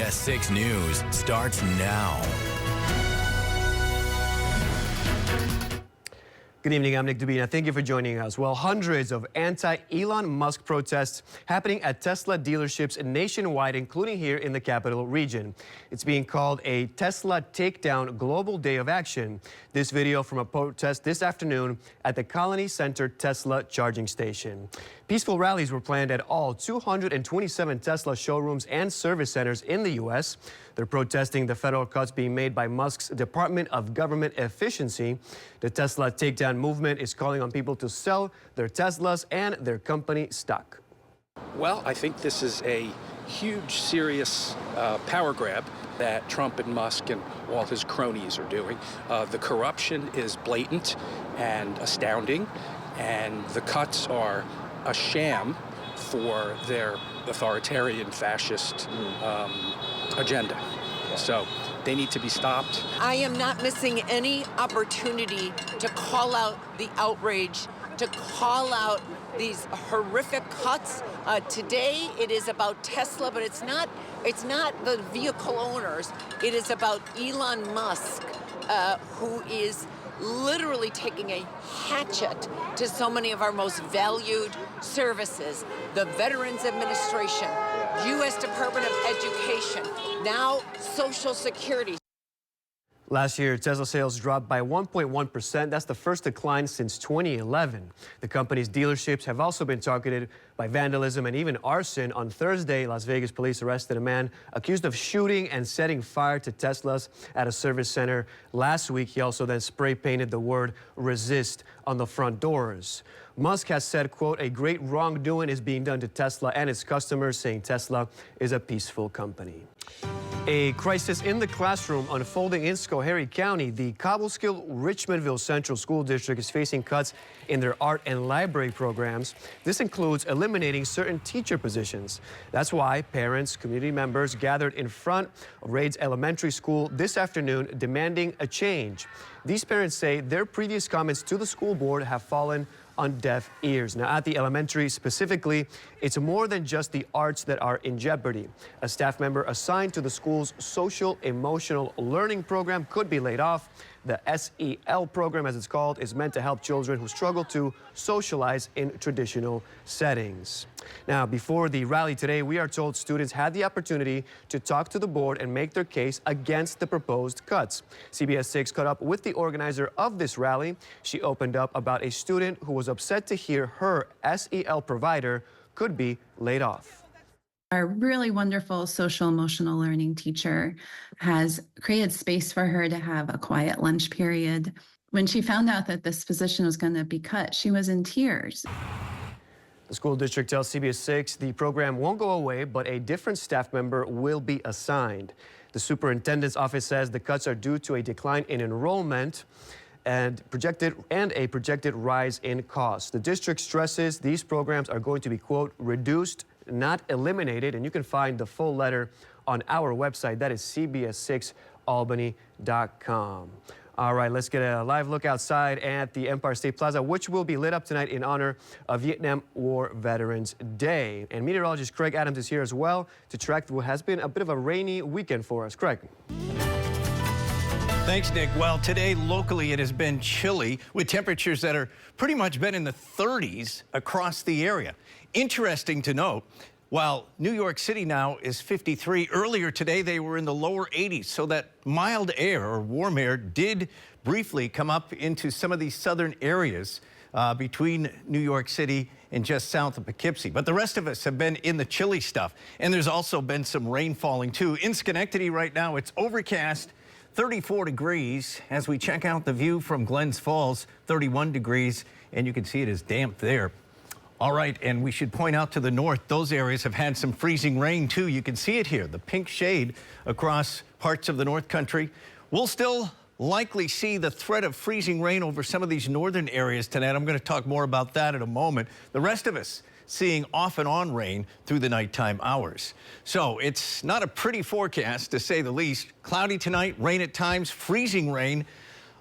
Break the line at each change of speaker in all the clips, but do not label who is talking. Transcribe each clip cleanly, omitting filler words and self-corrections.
CBS 6 News starts now.
Good evening, I'm Nick Dubina. Thank you for joining us. Well, hundreds of anti-Elon Musk protests happening at Tesla dealerships nationwide, including here in the capital region. It's being called a Tesla Takedown Global Day of Action. This video from a protest this afternoon at the Colony Center Tesla charging station. Peaceful rallies were planned at all 227 Tesla showrooms and service centers in the U.S. They're protesting the federal cuts being made by Musk's Department of Government Efficiency. The Tesla Takedown movement is calling on people to sell their Teslas and their company stock.
Well, I think this is a huge, serious power grab that Trump and Musk and all his cronies are doing. The corruption is blatant and astounding, and the cuts are a sham for their authoritarian fascist agenda. So they need to be stopped.
I am not missing any opportunity to call out the outrage, to call out these horrific cuts. Today it is about Tesla, but it's not the vehicle owners. It is about Elon Musk, who is literally taking a hatchet to so many of our most valued services. The Veterans Administration, U.S. Department of Education, now Social Security.
Last year, Tesla sales dropped by 1.1%. That's the first decline since 2011. The company's dealerships have also been targeted by vandalism and even arson. On Thursday, Las Vegas police arrested a man accused of shooting and setting fire to Teslas at a service center. Last week, he also then spray painted the word "resist" on the front doors. Musk has said, quote, "A great wrongdoing is being done to Tesla and its customers," saying Tesla is a peaceful company. A crisis in the classroom unfolding in Schoharie County. The Cobleskill Richmondville Central School District is facing cuts in their art and library programs. This includes eliminating certain teacher positions. That's why parents, community members gathered in front of Raids Elementary School this afternoon demanding a change. These parents say their previous comments to the school board have fallen on deaf ears. Now, at the elementary specifically, it's more than just the arts that are in jeopardy. A staff member assigned to the school's social emotional learning program could be laid off. The SEL program, as it's called, is meant to help children who struggle to socialize in traditional settings. Now, before the rally today, we are told students had the opportunity to talk to the board and make their case against the proposed cuts. CBS 6 caught up with the organizer of this rally. She opened up about a student who was upset to hear her SEL provider could be laid off.
Our really wonderful social emotional learning teacher has created space for her to have a quiet lunch period. When she found out that this position was going to be cut, she was in tears.
The school district tells CBS 6 the program won't go away, but a different staff member will be assigned. The superintendent's office says the cuts are due to a decline in enrollment and a projected rise in costs. The district stresses these programs are going to be, quote, reduced, not eliminated, and you can find the full letter on our website. That is CBS6Albany.com. All right, let's get a live look outside at the Empire State Plaza, which will be lit up tonight in honor of Vietnam War Veterans Day. And meteorologist Craig Adams is here as well to track what has been a bit of a rainy weekend for us. Craig.
Thanks, Nick. Well, today locally it has been chilly with temperatures that are pretty much been in the 30s across the area. Interesting to note, while New York City now is 53, earlier today they were in the lower 80s. So that mild air or warm air did briefly come up into some of these southern areas between New York City and just south of Poughkeepsie. But the rest of us have been in the chilly stuff. And there's also been some rain falling too. In Schenectady right now, it's overcast, 34 degrees. As we check out the view from Glens Falls, 31 degrees, and you can see it is damp there. All right, and we should point out to the north, those areas have had some freezing rain too. You can see it here, the pink shade across parts of the North Country. We'll still likely see the threat of freezing rain over some of these northern areas tonight. I'm going to talk more about that in a moment. The rest of us seeing off and on rain through the nighttime hours. So it's not a pretty forecast, to say the least. Cloudy tonight, rain at times, freezing rain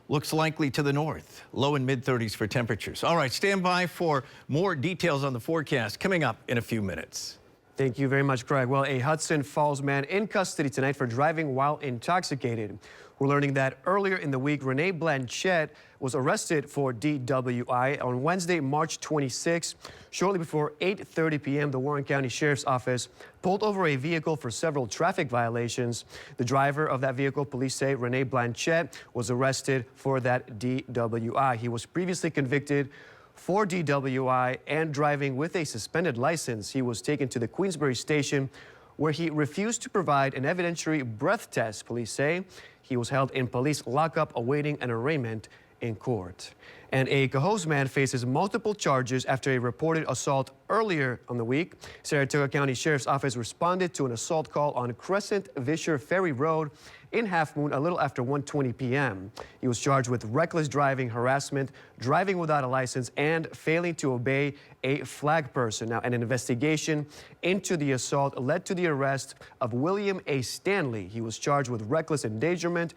looks likely to the north. Low and mid-30s for temperatures. All right, stand by for more details on the forecast coming up in a few minutes.
Thank you very much, Craig. Well, a Hudson Falls man in custody tonight for driving while intoxicated. We're learning that earlier in the week, Renee Blanchette was arrested for DWI on Wednesday, March 26. Shortly before 8:30 p.m., the Warren County Sheriff's Office pulled over a vehicle for several traffic violations. The driver of that vehicle, police say Renee Blanchette, was arrested for that DWI. He was previously convicted for DWI and driving with a suspended license. He was taken to the Queensbury station where he refused to provide an evidentiary breath test, police say. He was held in police lockup awaiting an arraignment in court. And a Cohoes man faces multiple charges after a reported assault earlier on the week. Saratoga County Sheriff's Office responded to an assault call on Crescent Vischer Ferry Road in Half Moon a little after 1:20 p.m. He was charged with reckless driving, harassment, driving without a license, and failing to obey a flag person. Now, an investigation into the assault led to the arrest of William A. Stanley. He was charged with reckless endangerment,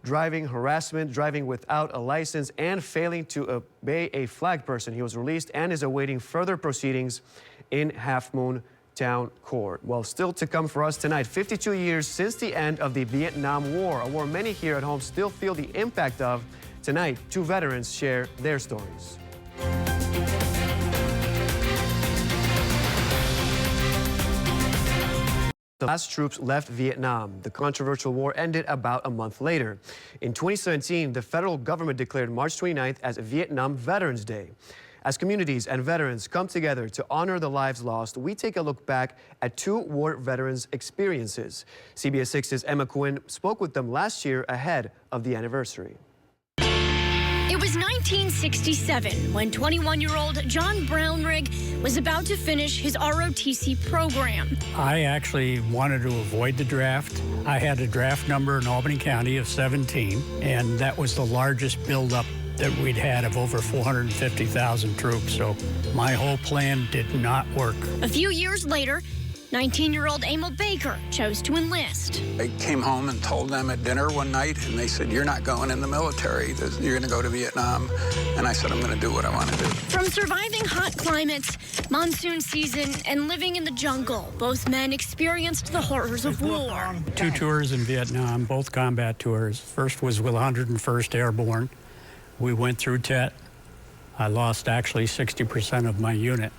driving, harassment, driving without a license, and failing to obey a flag person. He was released and is awaiting further proceedings in Half Moon Town Court. Well, still to come for us tonight, 52 years since the end of the Vietnam War, a war many here at home still feel the impact of. Tonight, two veterans share their stories. The last troops left Vietnam. The controversial war ended about a month later. In 2017, the federal government declared March 29th as Vietnam Veterans Day. As communities and veterans come together to honor the lives lost, we take a look back at two war veterans' experiences. CBS 6's Emma Quinn spoke with them last year ahead of the anniversary.
It was 1967 when 21-year-old John Brownrigg was about to finish his ROTC program.
I actually wanted to avoid the draft. I had a draft number in Albany County of 17, and that was the largest buildup that we'd had of over 450,000 troops. So my whole plan did not work.
A few years later, 19-year-old Emil Baker chose to enlist.
I came home and told them at dinner one night, and they said, "You're not going in the military. You're going to go to Vietnam." And I said, "I'm going to do what I want to do."
From surviving hot climates, monsoon season, and living in the jungle, both men experienced the horrors of war.
2 tours in Vietnam, both combat tours. First was with 101st Airborne. We went through Tet. I lost actually 60% of my unit,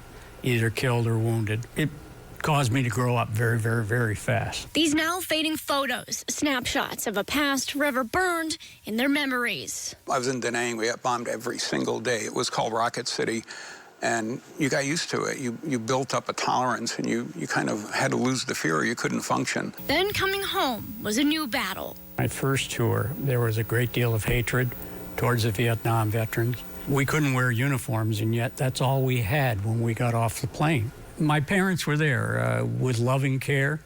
either killed or wounded. It caused me to grow up very, very, very fast.
These now fading photos, snapshots of a past forever burned in their memories.
I was in Da Nang. We got bombed every single day. It was called Rocket City, and you got used to it. You built up a tolerance, and you kind of had to lose the fear or you couldn't function.
Then coming home was a new battle.
My first tour, there was a great deal of hatred towards the Vietnam veterans. We couldn't wear uniforms, and yet that's all we had when we got off the plane. My parents were there with loving care,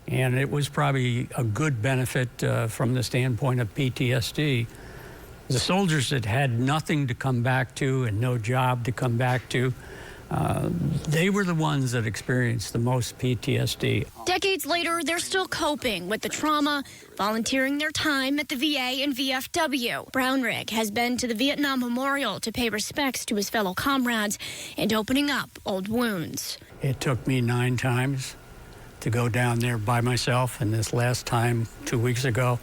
and it was probably a good benefit from the standpoint of PTSD. The soldiers that had nothing to come back to and no job to come back to, they were the ones that experienced the most PTSD.
Decades later, they're still coping with the trauma, volunteering their time at the VA and VFW. Brownrigg has been to the Vietnam Memorial to pay respects to his fellow comrades and opening up old wounds.
It took me 9 times to go down there by myself, and this last time, 2 weeks ago,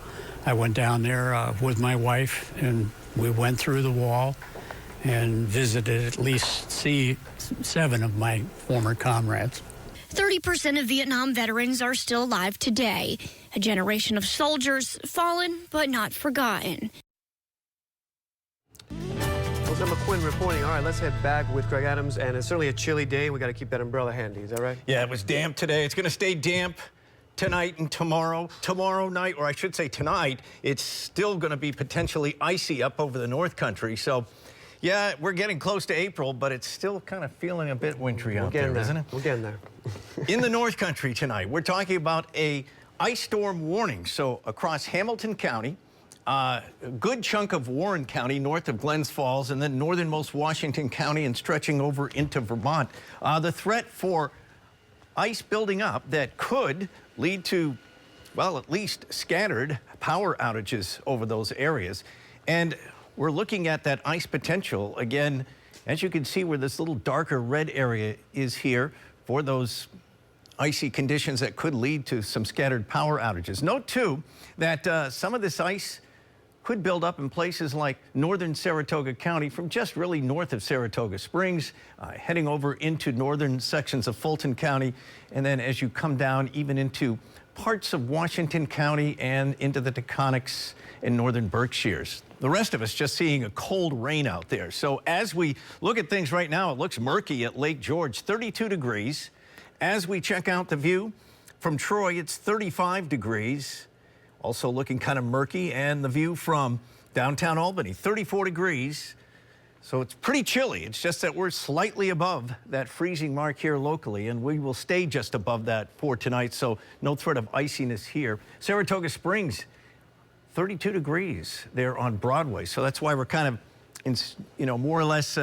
I went down there with my wife, and we went through the wall and visited at least 7 of my former comrades.
30% of Vietnam veterans are still alive today. A generation of soldiers fallen but not forgotten.
Well, Emma Quinn reporting. All right, let's head back with Craig Adams. And it's certainly a chilly day. We got to keep that umbrella handy. Is that right?
Yeah, it was damp today. It's going to stay damp tonight and tomorrow. Tomorrow night, or I should say tonight, it's still going to be potentially icy up over the North Country. So, yeah, we're getting close to April, but it's still kind of feeling a bit wintry out there, isn't it?
We're getting there.
In the North Country tonight, we're talking about a ice storm warning. So across Hamilton County, a good chunk of Warren County north of Glens Falls, and then northernmost Washington County and stretching over into Vermont. The threat for ice building up that could lead to, well, at least scattered power outages over those areas. And we're looking at that ice potential again, as you can see where this little darker red area is here for those icy conditions that could lead to some scattered power outages. Note, too, that some of this ice could build up in places like northern Saratoga County from just really north of Saratoga Springs, heading over into northern sections of Fulton County, and then as you come down even into parts of Washington County and into the Taconics and northern Berkshires. The rest of us just seeing a cold rain out there. So as we look at things right now, it looks murky at Lake George, 32 degrees. As we check out the view from Troy, it's 35 degrees. Also looking kind of murky, and the view from downtown Albany, 34 degrees. So it's pretty chilly. It's just that we're slightly above that freezing mark here locally, and we will stay just above that for tonight, so no threat of iciness here. Saratoga Springs, 32 degrees there on Broadway. So that's why we're kind of, more or less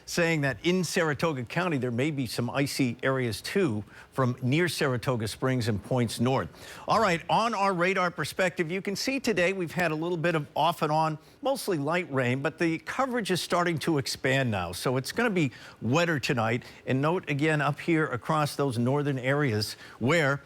saying that in Saratoga County, there may be some icy areas too from near Saratoga Springs and points north. All right, on our radar perspective, you can see today we've had a little bit of off and on, mostly light rain, but the coverage is starting to expand now. So it's going to be wetter tonight. And note again up here across those northern areas where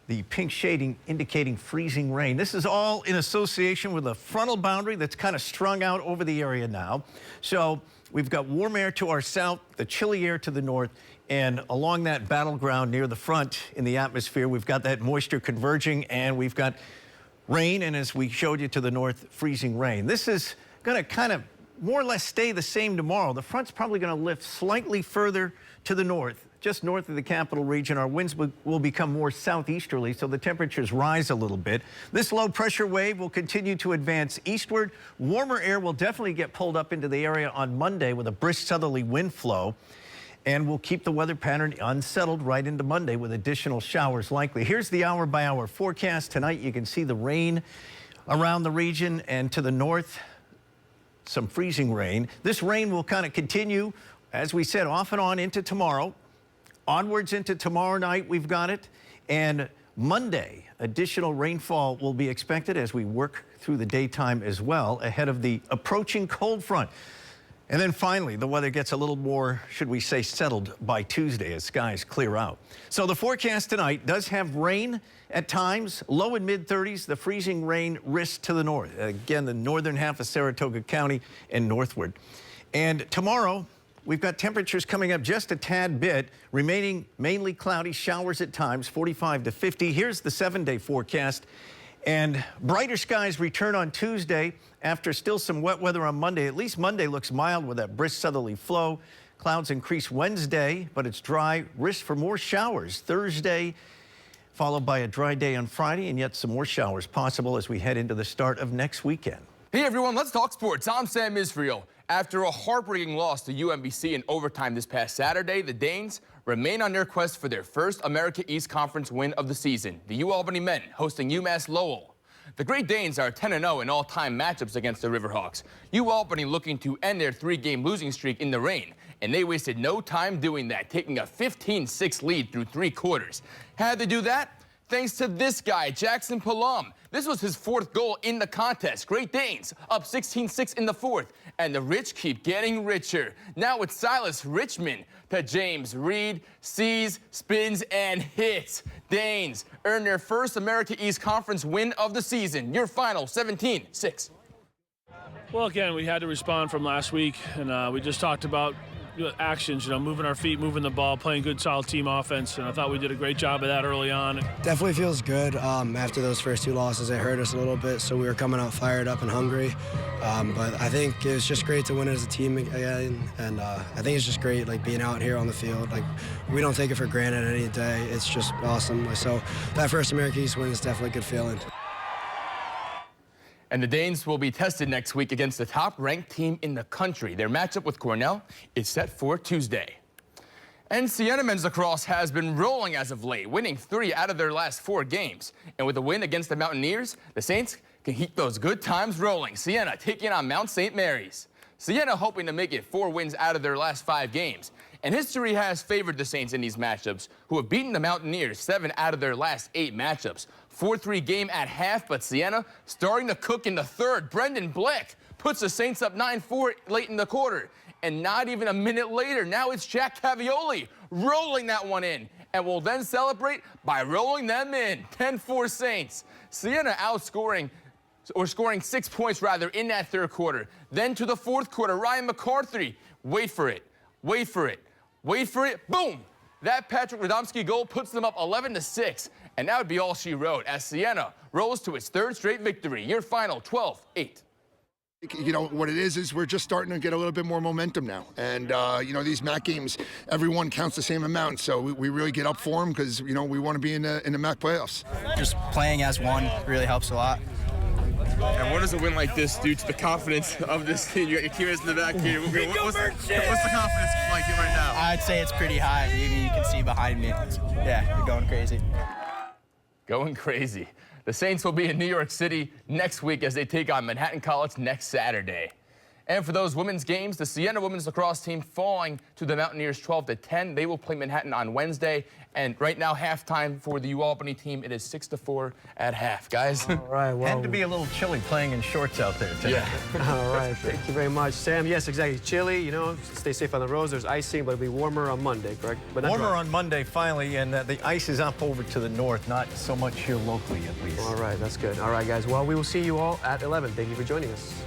the pink shading indicating freezing rain. This is all in association with a frontal boundary that's kind of strung out over the area now. So we've got warm air to our south, the chilly air to the north, and along that battleground near the front in the atmosphere, we've got that moisture converging, and we've got rain, and as we showed you to the north, freezing rain. This is going to kind of more or less stay the same tomorrow. The front's probably going to lift slightly further to the north. Just north of the capital region, our winds will become more southeasterly, so the temperatures rise a little bit. This low pressure wave will continue to advance eastward. Warmer air will definitely get pulled up into the area on Monday with a brisk southerly wind flow, and we'll keep the weather pattern unsettled right into Monday with additional showers likely. Here's the hour-by-hour forecast. Tonight you can see the rain around the region, and to the north, some freezing rain. This rain will kind of continue, as we said, off and on into tomorrow. Onwards into tomorrow night, we've got it. And Monday, additional rainfall will be expected as we work through the daytime as well, ahead of the approaching cold front. And then finally, the weather gets a little more, should we say, settled by Tuesday as skies clear out. So the forecast tonight does have rain at times, low and mid-30s, the freezing rain risk to the north. Again, the northern half of Saratoga County and northward. And tomorrow, we've got temperatures coming up just a tad bit, remaining mainly cloudy, showers at times, 45 to 50. Here's the 7-day forecast. And brighter skies return on Tuesday after still some wet weather on Monday. At least Monday looks mild with that brisk southerly flow. Clouds increase Wednesday, but it's dry. Risk for more showers Thursday, followed by a dry day on Friday, and yet some more showers possible as we head into the start of next weekend.
Hey everyone, let's talk sports. I'm Sam Israel. After a heartbreaking loss to UMBC in overtime this past Saturday, the Danes remain on their quest for their first America East Conference win of the season. The U-Albany men hosting UMass Lowell. The Great Danes are 10-0 in all-time matchups against the Riverhawks. U-Albany looking to end their 3-game losing streak in the rain, and they wasted no time doing that, taking a 15-6 lead through 3 quarters. How'd they do that? Thanks to this guy, Jackson Palom. This was his 4th goal in the contest. Great Danes up 16-6 in the 4th, and the rich keep getting richer. Now it's Silas Richmond to James Reed, sees, spins, and hits. Danes earn their first America East Conference win of the season. Your final, 17-6.
Well, again, we had to respond from last week, and we just talked about actions, moving our feet, moving the ball, playing good, solid team offense, and I thought we did a great job of that early on.
Definitely feels good. After those first 2 losses, it hurt us a little bit, so we were coming out fired up and hungry. But I think it was just great to win as a team again, and I think it's just great, being out here on the field. We don't take it for granted any day. It's just awesome. So that first America East win is definitely a good feeling.
And the Danes will be tested next week against the top-ranked team in the country. Their matchup with Cornell is set for Tuesday. And Siena men's lacrosse has been rolling as of late, winning 3 out of their last 4 games. And with a win against the Mountaineers, the Saints can keep those good times rolling. Siena taking on Mount St. Mary's. Siena hoping to make it 4 wins out of their last 5 games. And history has favored the Saints in these matchups, who have beaten the Mountaineers 7 out of their last 8 matchups. 4-3 game at half, but Siena starting to cook in the 3rd. Brendan Black puts the Saints up 9-4 late in the quarter. And not even a minute later, now it's Jack Cavioli rolling that one in. And we'll then celebrate by rolling them in. 10-4 Saints. Siena outscoring, or scoring 6 points rather, in that third quarter. Then to the fourth quarter, Ryan McCarthy. Wait for it. Wait for it. Wait for it. Boom! That Patrick Radomski goal puts them up 11-6. And that would be all she wrote as Siena rolls to its third straight victory. Your final 12-8.
You know, what it is we're just starting to get a little bit more momentum now. And, you know, these MAC games, everyone counts the same amount. So we really get up for them because, you know, we want to be in the MAC playoffs.
Just playing as one really helps a lot.
And what does a win like this do to the confidence of this team? You got your teammates in the back here. What's the confidence like right now?
I'd say it's pretty high. I mean, you can see behind me. Yeah, you're going crazy.
Going crazy. The Saints will be in New York City next week as they take on Manhattan College next Saturday. And for those women's games, the Siena women's lacrosse team falling to the Mountaineers 12-10. They will play Manhattan on Wednesday. And right now, halftime for the Albany team, it is 6-4 at half, guys.
All right, well.
Had to be a little chilly playing in shorts out there today.
Yeah.
All right, thank you very much. Sam, yes, exactly. Chilly, you know, stay safe on the roads. There's icing, but it'll be warmer on Monday, correct? But not
warmer
dry.
on Monday, finally, and the ice is up over to the north, not so much here locally, at least.
All right, that's good. All right, guys. Well, we will see you all at 11. Thank you for joining us.